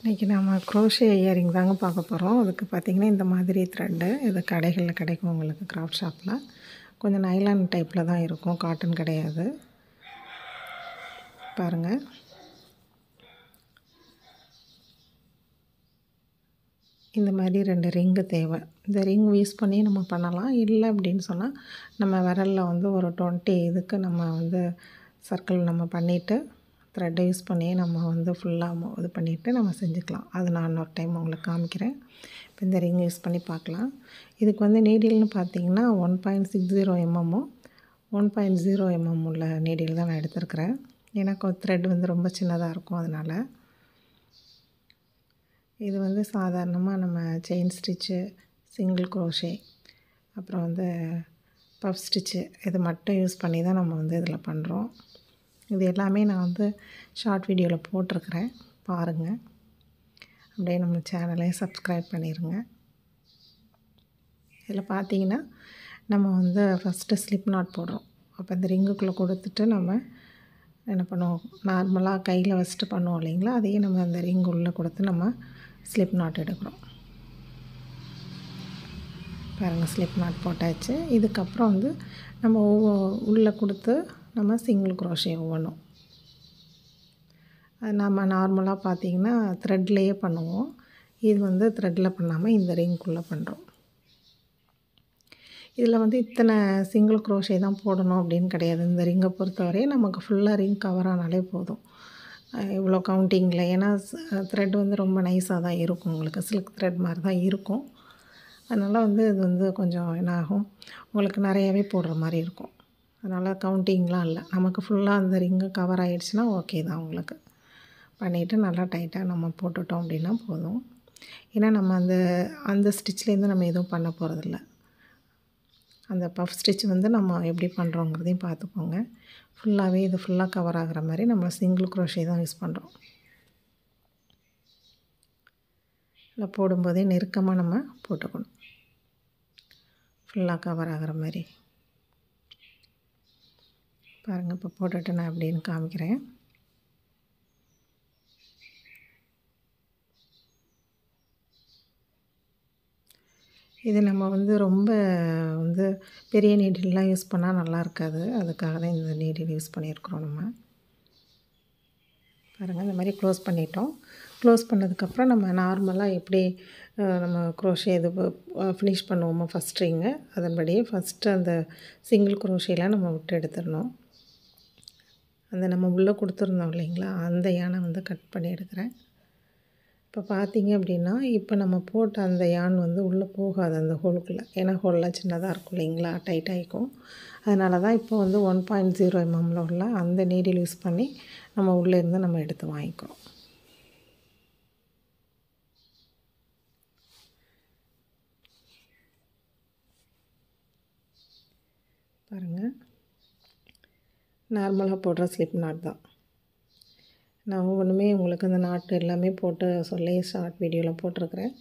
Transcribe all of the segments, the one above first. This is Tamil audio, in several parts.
இன்றைக்கி நம்ம க்ரோஷே இயரிங் தாங்க பார்க்க போகிறோம். அதுக்கு பார்த்திங்கன்னா இந்த மாதிரி த்ரெட்டு இது கடைகளில் கிடைக்கும் உங்களுக்கு கிராஃப்ட் ஷாப்பில். கொஞ்சம் நைலான் டைப்பில் தான் இருக்கும், காட்டன் கிடையாது. பாருங்கள், இந்த மாதிரி 2 ரிங்கு தேவை. இந்த ரிங் யூஸ் பண்ணி நம்ம பண்ணலாம். இல்லை அப்படின்னு சொன்னால் நம்ம விரலில் வந்து ஒரு 20 இதுக்கு நம்ம வந்து சர்க்கிள் நம்ம பண்ணிவிட்டு த்ரெட்டை யூஸ் பண்ணி நம்ம வந்து ஃபுல்லாக இது பண்ணிவிட்டு நம்ம செஞ்சுக்கலாம். அது நான் இன்னொரு டைம் உங்களுக்கு காமிக்கிறேன். இப்போ இந்த ரிங் யூஸ் பண்ணி பார்க்கலாம். இதுக்கு வந்து நீடில்னு பார்த்திங்கன்னா 1.60 mm 1.0 mm உள்ள நீடில் தான் நான் எடுத்துருக்கிறேன். எனக்கு த்ரெட் வந்து ரொம்ப சின்னதாக இருக்கும். அதனால் இது வந்து சாதாரணமாக நம்ம செயின் ஸ்டிச்சு, சிங்கிள் க்ரோஷே, அப்புறம் வந்து பஃப் ஸ்டிச்சு இது மட்டும் யூஸ் பண்ணி தான் நம்ம வந்து இதில் பண்ணுறோம். இது எல்லாமே நான் வந்து ஷார்ட் வீடியோவில் போட்டிருக்கிறேன், பாருங்கள். அப்படியே நம்ம சேனலை சப்ஸ்கிரைப் பண்ணிடுங்க. இதில் பார்த்தீங்கன்னா நம்ம வந்து ஃபஸ்ட்டு ஸ்லிப் நாட் போடுறோம். அப்போ இந்த ரிங்குக்குள்ளே கொடுத்துட்டு நம்ம என்ன பண்ணுவோம், நார்மலாக கையில் வச்சுட்டு பண்ணுவோம் இல்லைங்களா, அதையே நம்ம அந்த ரிங்கு உள்ளே கொடுத்து நம்ம ஸ்லிப் நாட் எடுக்கிறோம். பாருங்கள், ஸ்லிப் நாட் போட்டாச்சு. இதுக்கப்புறம் வந்து நம்ம உள்ளே கொடுத்து நம்ம சிங்கிள் க்ரோஷே ஒவ்வொன்றும் அது நம்ம நார்மலாக பார்த்திங்கன்னா த்ரெட்லேயே பண்ணுவோம். இது வந்து த்ரெட்டில் பண்ணாமல் இந்த ரிங்குள்ளே பண்ணுறோம். இதில் வந்து இத்தனை சிங்கிள் க்ரோஷே தான் போடணும் அப்படின்னு கிடையாது. இந்த ரிங்கை பொறுத்தவரை நமக்கு ஃபுல்லாக ரிங் கவர் ஆனாலே போதும், இவ்வளோ கவுண்டிங்கில். ஏன்னா த்ரெட் வந்து ரொம்ப நைஸாக தான் இருக்கும், உங்களுக்கு சில்க் த்ரெட் மாதிரி தான் இருக்கும். அதனால் வந்து இது வந்து கொஞ்சம் என்ன ஆகும், உங்களுக்கு நிறையாவே போடுற மாதிரி இருக்கும். அதனால் கவுண்டிங்லாம் இல்லை, நமக்கு ஃபுல்லாக அந்த ரிங்கு கவர் ஆகிடுச்சுன்னா ஓகே தான். உங்களுக்கு பண்ணிவிட்டு நல்லா டைட்டாக நம்ம போட்டுட்டோம் அப்படின்னா போதும். ஏன்னா நம்ம அந்த ஸ்டிச்லேருந்து நம்ம எதுவும் பண்ண போகிறதில்ல. அந்த பஃப் ஸ்டிச் வந்து நம்ம எப்படி பண்ணுறோங்கிறதையும் பார்த்துக்கோங்க. ஃபுல்லாகவே இது ஃபுல்லாக கவர் ஆகிற மாதிரி நம்ம சிங்கிள் க்ரோஷே தான் யூஸ் பண்ணுறோம். இல்லை, போடும்போதே நெருக்கமாக நம்ம போட்டுக்கணும், ஃபுல்லாக கவர் ஆகிற மாதிரி. பாருங்கள், இப்போ போட்டுட்டு நான் எப்படின்னு காமிக்கிறேன். இது நம்ம வந்து ரொம்ப வந்து பெரிய நீடில்லாம் யூஸ் பண்ணால் நல்லா இருக்காது. அதுக்காக தான் இந்த நீடில் யூஸ் பண்ணியிருக்கிறோம் நம்ம. பாருங்கள், இந்த மாதிரி க்ளோஸ் பண்ணிட்டோம். க்ளோஸ் பண்ணதுக்கப்புறம் நம்ம நார்மலாக எப்படி நம்ம க்ரோஷே இது ஃபினிஷ் பண்ணுவோமோ ஃபஸ்ட் ரிங்கு, அதன்படியே ஃபஸ்ட்டு அந்த சிங்கிள் க்ரோஷேலாம் நம்ம விட்டு எடுத்துடணும். அந்த நம்ம உள்ளே கொடுத்துருந்தோம் இல்லைங்களா, அந்த யானை வந்து கட் பண்ணி எடுக்கிறேன். இப்போ பார்த்தீங்க அப்படின்னா இப்போ நம்ம போட்ட அந்த யான் வந்து உள்ளே போகாது அந்த ஹோலுக்குள்ளே. ஏன்னா ஹோல்லாம் சின்னதாக இருக்கும் இல்லைங்களா, டைட் ஆகிக்கும். அதனால தான் இப்போ வந்து 1.0 mm உள்ள அந்த நீடில் யூஸ் பண்ணி நம்ம உள்ளே இருந்து நம்ம எடுத்து வாங்கிக்கிறோம். பாருங்கள், நார்மலாக போடுற ஸ்லிப் நாட் தான். நான் ஒவ்வொன்றுமே உங்களுக்கு அந்த நாட்டு எல்லாமே போட்டு சொல்லி ஷார்ட் வீடியோவில் போட்டிருக்கிறேன்.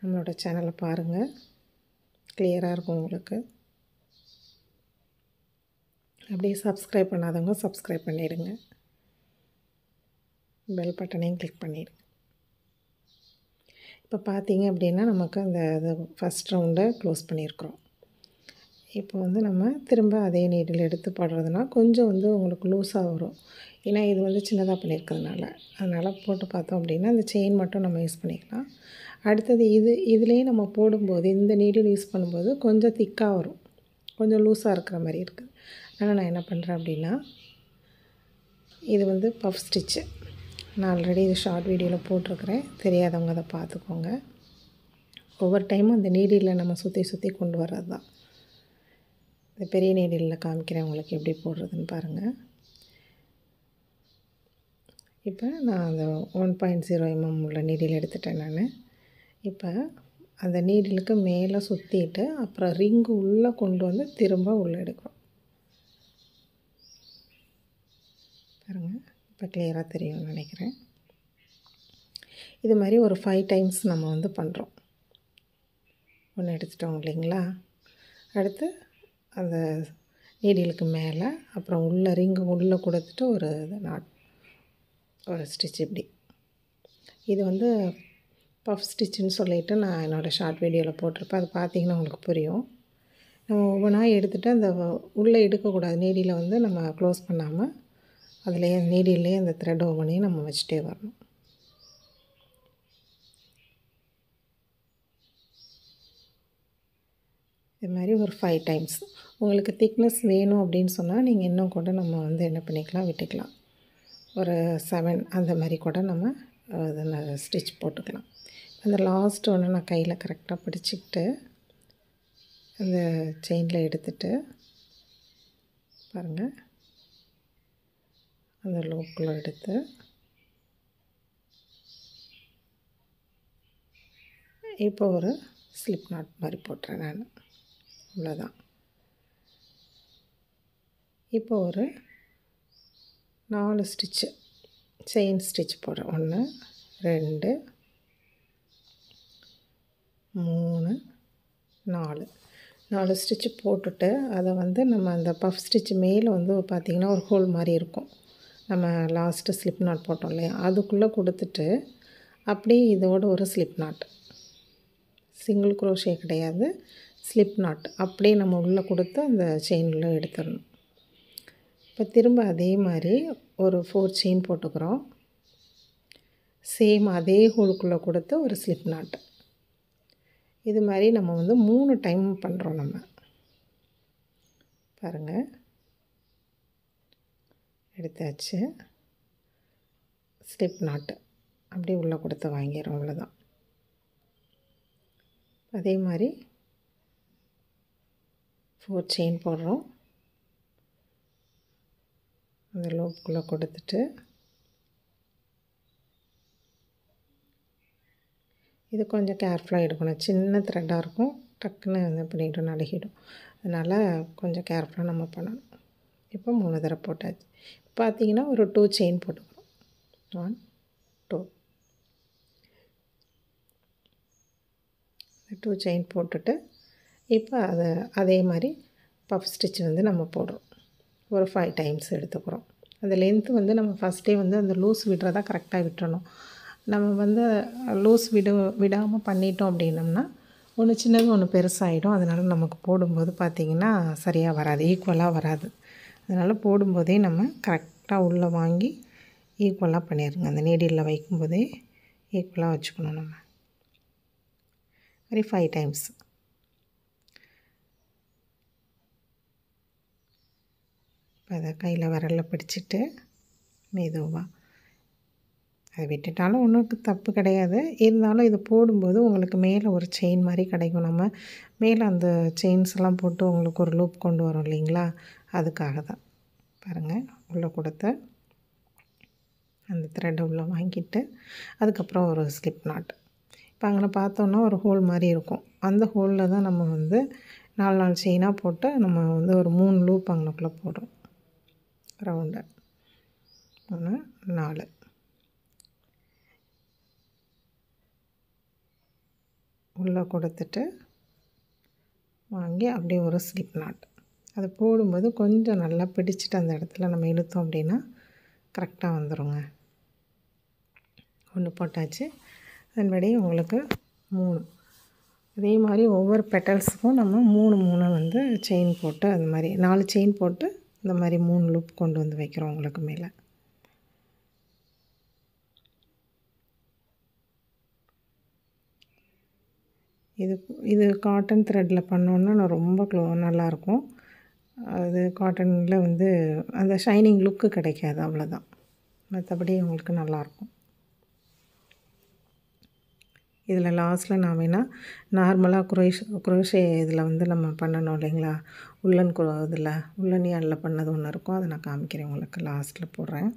நம்மளோட சேனலை பாருங்கள், கிளியராக இருக்கும் உங்களுக்கு. அப்படியே சப்ஸ்கிரைப் பண்ணாதவங்க சப்ஸ்கிரைப் பண்ணிடுங்க, பெல் பட்டனையும் கிளிக் பண்ணிடுங்க. இப்போ பார்த்தீங்க அப்படின்னா நமக்கு அந்த ஃபஸ்ட் ரவுண்டை க்ளோஸ் பண்ணியிருக்கிறோம். இப்போ வந்து நம்ம திரும்ப அதே நீடில் எடுத்து போடுறதுனா கொஞ்சம் வந்து உங்களுக்கு லூஸாக வரும். ஏன்னா இது வந்து சின்னதாக பண்ணியிருக்கிறதுனால. அதனால் போட்டு பார்த்தோம் அப்படின்னா அந்த செயின் மட்டும் நம்ம யூஸ் பண்ணிக்கலாம். அடுத்தது இதுலேயே நம்ம போடும்போது இந்த நீடில் யூஸ் பண்ணும்போது கொஞ்சம் திக்காக வரும், கொஞ்சம் லூஸாக இருக்கிற மாதிரி இருக்குது. அதனால் நான் என்ன பண்ணுறேன் அப்படின்னா, இது வந்து பஃப் ஸ்டிச்சு நான் ஆல்ரெடி இது ஷார்ட் வீடியோவில் போட்டிருக்கிறேன், தெரியாதவங்க அதை பார்த்துக்கோங்க. ஒவ்வொரு டைமும் அந்த நீடில் நம்ம சுற்றி சுற்றி கொண்டு வர்றது தான். இந்த பெரிய நீடிலில் காமிக்கிறேன் உங்களுக்கு எப்படி போடுறதுன்னு பாருங்கள். இப்போ நான் அந்த 1.0 mm உள்ள நீடில் எடுத்துட்டேன் நான். இப்போ அந்த நீடிலுக்கு மேலே சுற்றிட்டு அப்புறம் ரிங்கு உள்ளே கொண்டு வந்து திரும்ப உள்ளே எடுக்கிறோம். பாருங்கள், இப்போ கிளியராக தெரியும்னு நினைக்கிறேன். இது மாதிரி ஒரு 5 டைம்ஸ் நம்ம வந்து பண்ணுறோம். ஒன்று எடுத்துட்டோம் இல்லைங்களா, அடுத்து அந்த நீடிலுக்கு மேலே அப்புறம் ரிங்கு உள்ளே கொடுத்துட்டு ஒரு நாட் ஒரு ஸ்டிச் இப்படி இது வந்து பஃப் ஸ்டிச்சுன்னு சொல்லிட்டு நான் என்னோடய ஷார்ட் வீடியோவில் போட்டிருப்பேன். அது பார்த்தீங்கன்னா உங்களுக்கு புரியும். நம்ம ஒவ்வொன்றா எடுத்துகிட்டு அந்த உள்ளே எடுக்கக்கூடாது. நீடியில் வந்து நம்ம க்ளோஸ் பண்ணாமல் அதுலேயே நீடில்லையே அந்த த்ரெட் ஒவ்வொன்றையும் நம்ம வச்சுட்டே வரணும். இது மாதிரி ஒரு 5 டைம்ஸ். உங்களுக்கு திக்னஸ் வேணும் அப்படின்னு சொன்னால் நீங்கள் இன்னும் கூட நம்ம வந்து என்ன பண்ணிக்கலாம், விட்டுக்கலாம். ஒரு 7 அந்த மாதிரி கூட நம்ம அதில் ஸ்டிச் போட்டுக்கலாம். அந்த லாஸ்ட் ஒன்று நான் கையில் கரெக்டாக பிடிச்சிக்கிட்டு அந்த செயினில் எடுத்துகிட்டு பாருங்கள், அந்த லூப்புக்குள்ளே எடுத்து இப்போ ஒரு ஸ்லிப் நாட் மாதிரி போட்டுறேன் நான். அவ்வளோதான். இப்போ ஒரு 4 ஸ்டிச்சு செயின் ஸ்டிச் போடுறேன். 1 2 3 4 ஸ்டிச்சு போட்டுட்டு அதை வந்து நம்ம அந்த பஃப் ஸ்டிச் மேலே வந்து பார்த்திங்கன்னா ஒரு ஹோல் மாதிரி இருக்கும். நம்ம லாஸ்ட்டு ஸ்லிப் நாட் போட்டோம் இல்லையா, அதுக்குள்ளே கொடுத்துட்டு அப்படியே இதோட ஒரு ஸ்லிப் நாட், சிங்கிள் குரோஷே கிடையாது, ஸ்லிப் நாட் அப்படியே நம்ம உள்ளே கொடுத்து அந்த செயினில் எடுத்துடணும். இப்போ திரும்ப அதே மாதிரி ஒரு 4 செயின் போட்டுக்கிறோம். சேம் அதே ஹோலுக்குள்ளே கொடுத்து ஒரு ஸ்லிப் நாட். இது மாதிரி நம்ம வந்து 3 டைம் பண்ணுறோம். நம்ம பாருங்கள், எடுத்தாச்சு. ஸ்லிப் நாட்டு அப்படியே உள்ளே கொடுத்து வாங்கிடுறோம். அவ்வளோதான். அதே மாதிரி 4 செயின் போடுறோம். அந்த லூப்புக்குள்ளே கொடுத்துட்டு இது கொஞ்சம் கேர்ஃபுல்லாக எடுக்கணும். சின்ன த்ரெட்டாக இருக்கும், டக்குன்னு இது பண்ணிட்டு நழுகிடும். அதனால் கொஞ்சம் கேர்ஃபுல்லாக நம்ம பண்ணணும். இப்போ 3 தடவை போட்டாச்சு. பார்த்திங்கன்னா ஒரு 2 செயின் போட்டுக்கிறோம். 1 2 2 செயின் போட்டுட்டு இப்போ அதே மாதிரி பஃப் ஸ்டிச் வந்து நம்ம போடுறோம். ஒரு 5 டைம்ஸ் எடுத்துக்கிறோம். அந்த லென்த்து வந்து நம்ம ஃபஸ்ட்டே வந்து அந்த லூஸ் விடுறதா கரெக்டாக விட்டுறணும். நம்ம வந்து லூஸ் விடாமல் பண்ணிட்டோம் அப்படின்னம்னா ஒன்று சின்னது ஒன்று பெருசாகிடும். அதனால் நமக்கு போடும்போது பார்த்திங்கன்னா சரியாக வராது, ஈக்குவலாக வராது. அதனால் போடும்போதே நம்ம கரெக்டாக உள்ளே வாங்கி ஈக்குவலாக பண்ணிடுங்க. அந்த நீடிலில் வைக்கும்போதே ஈக்குவலாக வச்சுக்கணும். நம்ம மாதிரி 5 டைம்ஸ். அதை கையில் விரலில் பிடிச்சிட்டு மெதுவாக அதை விட்டுட்டாலும் ஒன்றும் தப்பு கிடையாது. இருந்தாலும் இது போடும்போது உங்களுக்கு மேலே ஒரு செயின் மாதிரி கிடைக்கும். நம்ம மேலே அந்த செயின்ஸ்லாம் போட்டு உங்களுக்கு ஒரு லூப் கொண்டு வரோம் இல்லைங்களா, அதுக்காக தான். பாருங்கள், உள்ளே கொடுத்த அந்த த்ரெட்டை உள்ளே வாங்கிட்டு அதுக்கப்புறம் ஒரு ஸ்லிப் நாட். இப்போ அங்கே பார்த்தோன்னா ஒரு ஹோல் மாதிரி இருக்கும். அந்த ஹோலில் தான் நம்ம வந்து 4 செயினாக போட்டு நம்ம வந்து ஒரு 3 லூப் அங்கனக்குள்ளே போடுறோம். ரவுண்டு 1 4 உள்ளே கொடுத்துட்டு வாங்கி அப்படியே ஒரு ஸ்லிப் நாட். அது போடும்போது கொஞ்சம் நல்லா பிடிச்சிட்டு அந்த இடத்துல நம்ம இழுத்தோம் அப்படின்னா கரெக்டாக வந்துடுங்க. 1 போட்டாச்சு. அதன்படி உங்களுக்கு 3. அதே மாதிரி ஒவ்வொரு பெட்டல்ஸுக்கும் நம்ம 3 வந்து செயின் போட்டு அது மாதிரி 4 செயின் போட்டு இந்த மாதிரி 3 லூப் கொண்டு வந்து வைக்கிறோம் உங்களுக்கு மேலே. இது காட்டன் த்ரெட்டில் பண்ணோன்னா ரொம்ப நல்லாயிருக்கும். அது காட்டனில் வந்து அந்த ஷைனிங் லுக்கு கிடைக்காது, அவ்வளோதான். மற்றபடி உங்களுக்கு நல்லாயிருக்கும். இதில் லாஸ்ட்டில் நான் வேணால் நார்மலாக குரோஷே இதில் வந்து நம்ம பண்ணணும் இல்லைங்களா, உள்ளன் இதில் உள்ளன் யானில் பண்ணது ஒன்று இருக்கும், அதை நான் காமிக்கிறேன் உங்களுக்கு, லாஸ்ட்டில் போடுறேன்.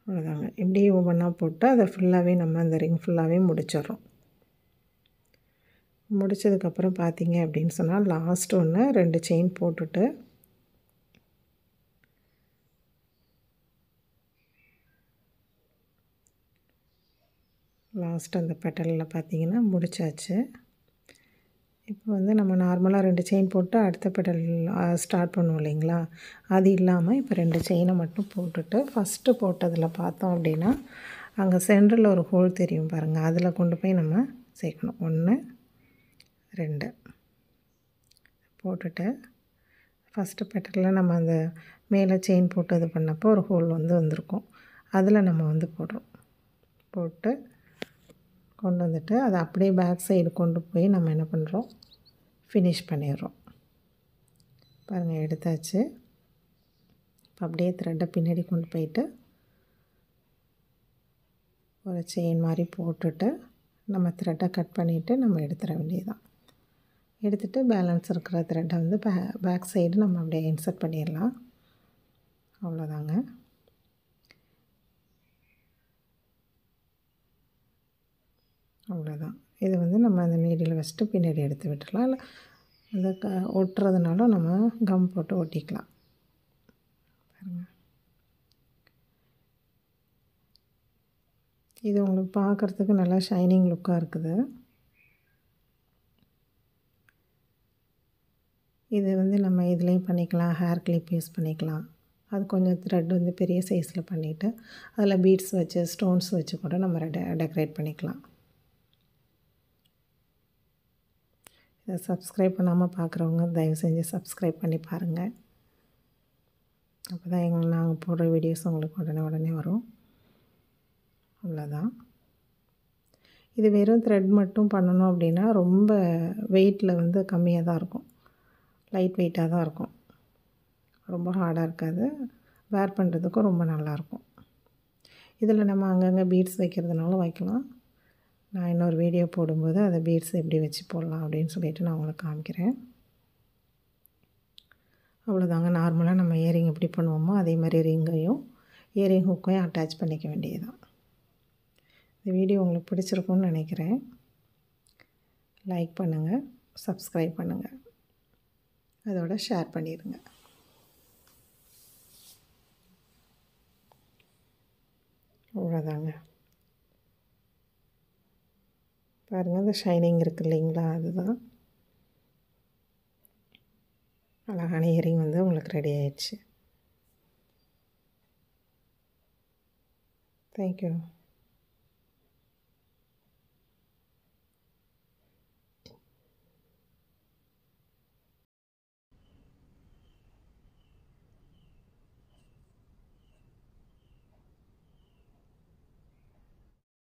அவ்வளோதாங்க. இப்படியே ஒவ்வொன்றா போட்டு அதை ஃபுல்லாகவே நம்ம அந்த ரிங் ஃபுல்லாகவே முடிச்சிடுறோம். முடித்ததுக்கப்புறம் பார்த்தீங்க அப்படின்னு சொன்னால் லாஸ்ட் ஒன்று 2 செயின் போட்டுட்டு லாஸ்ட் அந்த பெட்டலில் பார்த்தீங்கன்னா முடிச்சாச்சு. இப்போ வந்து நம்ம நார்மலாக 2 செயின் போட்டு அடுத்த பெடல் ஸ்டார்ட் பண்ணுவோம் இல்லைங்களா, அது இல்லாமல் இப்போ 2 செயினை மட்டும் போட்டுட்டு ஃபஸ்ட்டு போட்டதில் பார்த்தோம் அப்படின்னா அங்கே சென்டரில் ஒரு ஹோல் தெரியும் பாருங்கள், அதில் கொண்டு போய் நம்ம சேர்க்கணும். 1 2 போட்டுட்டு ஃபஸ்ட்டு பெட்டலில் நம்ம அந்த மேலே செயின் போட்டு இது பண்ணப்போ ஒரு ஹோல் வந்து வந்திருக்கும், அதில் நம்ம வந்து போடுறோம். போட்டு கொண்டு வந்துட்டு அதை அப்படியே பேக் சைடு கொண்டு போய் நம்ம என்ன பண்ணுறோம், ஃபினிஷ் பண்ணிடுறோம். பாருங்கள் எடுத்தாச்சு. இப்போ அப்படியே த்ரெட்டை பின்னாடி கொண்டு போயிட்டு ஒரு செயின் மாதிரி போட்டுட்டு நம்ம த்ரெட்டை கட் பண்ணிவிட்டு நம்ம எடுத்துட வேண்டியதுதான். எடுத்துகிட்டு பேலன்ஸ் இருக்கிற த்ரெட்டை வந்து பேக் சைடு நம்ம அப்படியே இன்சர்ட் பண்ணிடலாம். அவ்வளோதாங்க. அவ்வளோதான். இது வந்து நம்ம அந்த நீடில் வச்சுட்டு பின்னாடி எடுத்து விட்டுடலாம். இல்லை அந்த ஒட்டுறதுனாலும் நம்ம கம் போட்டு ஒட்டிக்கலாம். பாருங்கள், இது உங்களுக்கு பார்க்குறதுக்கு நல்லா ஷைனிங் லுக்காக இருக்குது. இது வந்து நம்ம இதுலேயும் பண்ணிக்கலாம், ஹேர் கிளிப் யூஸ் பண்ணிக்கலாம். அது கொஞ்சம் த்ரெட் வந்து பெரிய சைஸில் பண்ணிவிட்டு அதில் பீட்ஸ் வச்சு ஸ்டோன்ஸ் வச்சு கூட நம்ம டெக்கரேட் பண்ணிக்கலாம். இதை சப்ஸ்கிரைப் பண்ணாமல் பார்க்குறவங்க தயவு செஞ்சு சப்ஸ்கிரைப் பண்ணி பாருங்கள். அப்போ தான் நாங்கள் போடுற வீடியோஸ் உங்களுக்கு உடனே வரும். அவ்வளோதான். இது வெறும் த்ரெட் மட்டும் பண்ணணும் அப்படின்னா ரொம்ப வெயிட்டில் வந்து கம்மியாக தான் இருக்கும், லைட் வெயிட்டாக தான் இருக்கும், ரொம்ப ஹார்டாக இருக்காது, வேர் பண்ணுறதுக்கும் ரொம்ப நல்லாயிருக்கும். இதில் நம்ம அங்கங்கே பீட்ஸ் வைக்கிறதுனால வைக்கலாம். நான் இன்னொரு வீடியோ போடும்போது அதை பீட்ஸ் எப்படி வச்சு போடலாம் அப்படின்னு சொல்லிட்டு நான் உங்களுக்கு காமிக்கிறேன். அவ்வளோதாங்க. நார்மலாக நம்ம இயரிங் எப்படி பண்ணுவோமோ அதே மாதிரி ரிங்கையும் இயரிங் ஹூக்கையும் அட்டாச் பண்ணிக்க வேண்டியதுதான். இந்த வீடியோ உங்களுக்கு பிடிச்சிருக்கும்னு நினைக்கிறேன். லைக் பண்ணுங்கள், சப்ஸ்கிரைப் பண்ணுங்கள், அதோட ஷேர் பண்ணிடுங்க. அவ்வளோதாங்க. பாருங்கள், அந்த ஷைனிங் இருக்குது இல்லைங்களா, அதுதான் அழகான இயரிங் வந்து உங்களுக்கு ரெடி ஆயிடுச்சு. தேங்க்யூ.